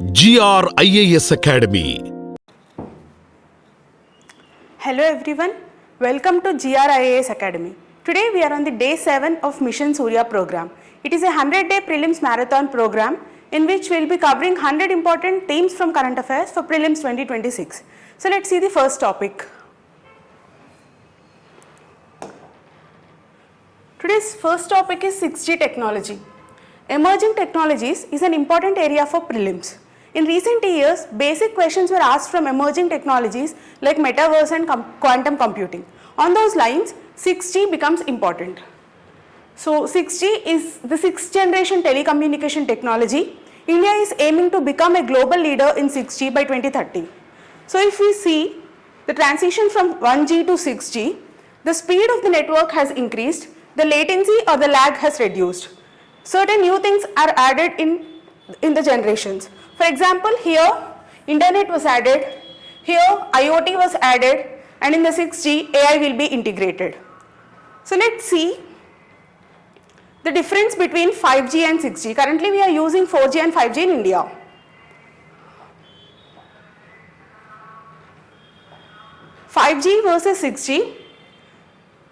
GR IAS Academy. Hello everyone, welcome to GR IAS Academy. Today we are on the day 7 of Mission Surya Programme. It is a 100-day prelims marathon program in which we will be covering 100 important themes from current affairs for prelims 2026. So let's see the first topic. Today's first topic is 6G technology. Emerging technologies is an important area for prelims. In recent years, basic questions were asked from emerging technologies like metaverse and quantum computing. On those lines, 6G becomes important. So 6G is the 6th generation telecommunication technology. India is aiming to become a global leader in 6G by 2030. So if we see the transition from 1G to 6G, the speed of the network has increased, the latency or the lag has reduced. Certain new things are added in the generations. For example, here internet was added, here IoT was added, and in the 6G AI will be integrated. So let's see the difference between 5G and 6G. Currently we are using 4G and 5G in India. (5G versus 6G).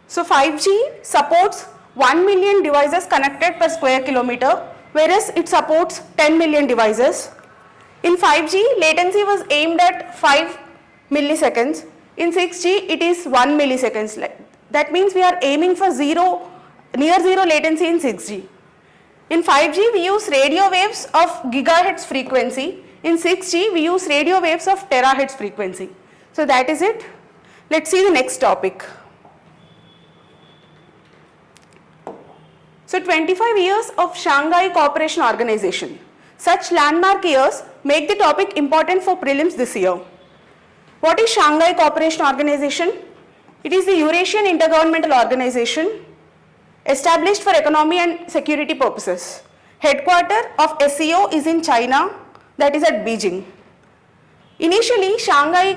So 5G supports 1 million devices connected per square kilometer, whereas it supports 10 million devices. In 5G, latency was aimed at 5 milliseconds. In 6G, it is 1 milliseconds. That means we are aiming for near zero latency in 6G. In 5G, we use radio waves of gigahertz frequency. In 6G, we use radio waves of terahertz frequency. So that is it. Let's see the next topic. So 25 years of Shanghai Cooperation Organization. Such landmark years make the topic important for prelims this year. What is Shanghai Cooperation Organization? It is the Eurasian Intergovernmental Organization established for economy and security purposes. Headquarter of SCO is in China, that is at Beijing. Initially, Shanghai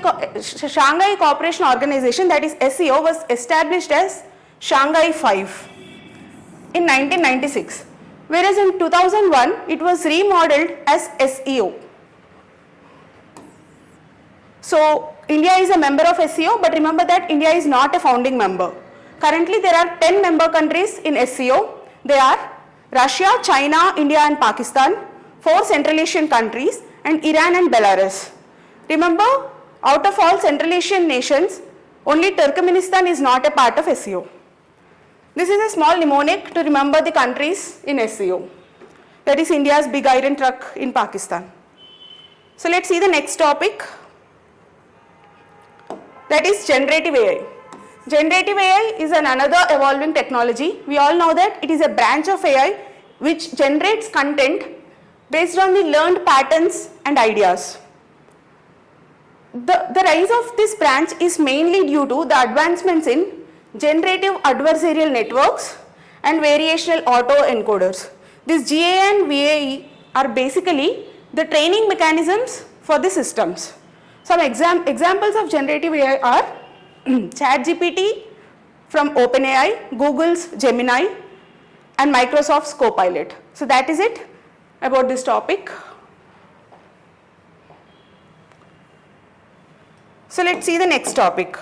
Cooperation Organization, that is SCO, was established as Shanghai 5 in 1996. Whereas in 2001, it was remodeled as SEO. So, India is a member of SEO, but remember that India is not a founding member. Currently, there are 10 member countries in SEO. They are Russia, China, India and Pakistan, 4 Central Asian countries, and Iran and Belarus. Remember, out of all Central Asian nations, only Turkmenistan is not a part of SEO. This is a small mnemonic to remember the countries in SEO. That is India's big iron truck in Pakistan. So let's see the next topic. That is generative AI. Generative AI is another evolving technology. We all know that it is a branch of AI which generates content based on the learned patterns and ideas. The rise of this branch is mainly due to the advancements in generative adversarial networks and variational autoencoders. This GA and VAE are basically the training mechanisms for the systems. Some examples of generative AI are ChatGPT from OpenAI, Google's Gemini, and Microsoft's Copilot. So that is it about this topic. So let's see the next topic.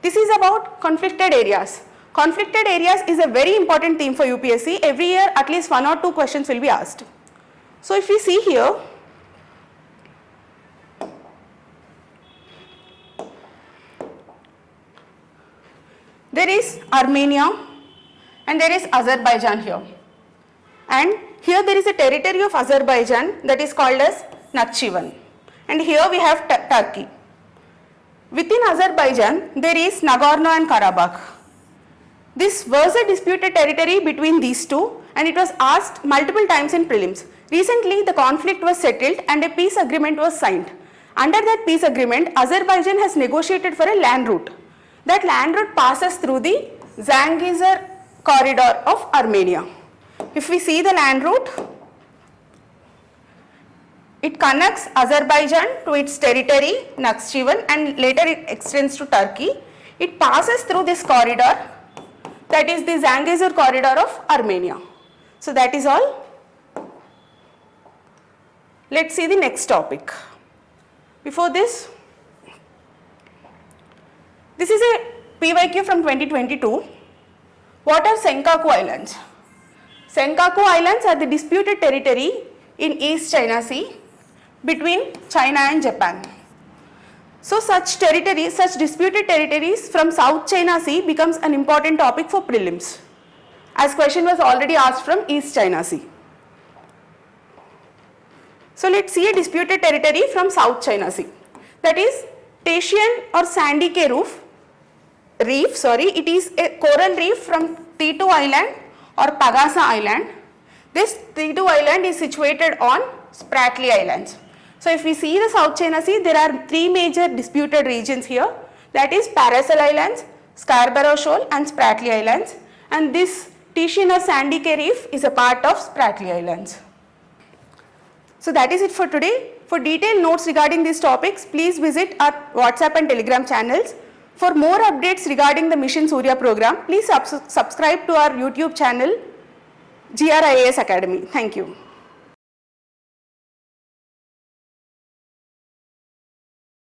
This is about conflicted areas. Conflicted areas is a very important theme for UPSC. Every year at least 1 or 2 questions will be asked. So if we see here, there is Armenia and there is Azerbaijan here. And here there is a territory of Azerbaijan that is called as Nakhchivan. And here we have Turkey. Within Azerbaijan, there is Nagorno and Karabakh. This was a disputed territory between these two and it was asked multiple times in prelims. Recently, the conflict was settled and a peace agreement was signed. Under that peace agreement, Azerbaijan has negotiated for a land route. That land route passes through the Zangezur corridor of Armenia. If we see the land route, it connects Azerbaijan to its territory, Nakhchivan, and later it extends to Turkey. It passes through this corridor, that is the Zangezur corridor of Armenia. So that is all. Let's see the next topic. Before this is a PYQ from 2022. What are Senkaku Islands? Senkaku Islands are the disputed territory in East China Sea between China and Japan. So such disputed territories from South China Sea becomes an important topic for prelims, as question was already asked from East China Sea. So let's see a disputed territory from South China Sea. That is Taitian or sandy Cay reef. It is a coral reef from T2 Island or Pagasa Island. This T2 Island is situated on Spratly Islands. So if we see the South China Sea, there are three major disputed regions here. That is Paracel Islands, Scarborough Shoal and Spratly Islands. And this Taitian or sandy Cay reef is a part of Spratly Islands. So that is it for today. For detailed notes regarding these topics, please visit our WhatsApp and Telegram channels. For more updates regarding the Mission Surya program, please subscribe to our YouTube channel, GR IAS Academy. Thank you.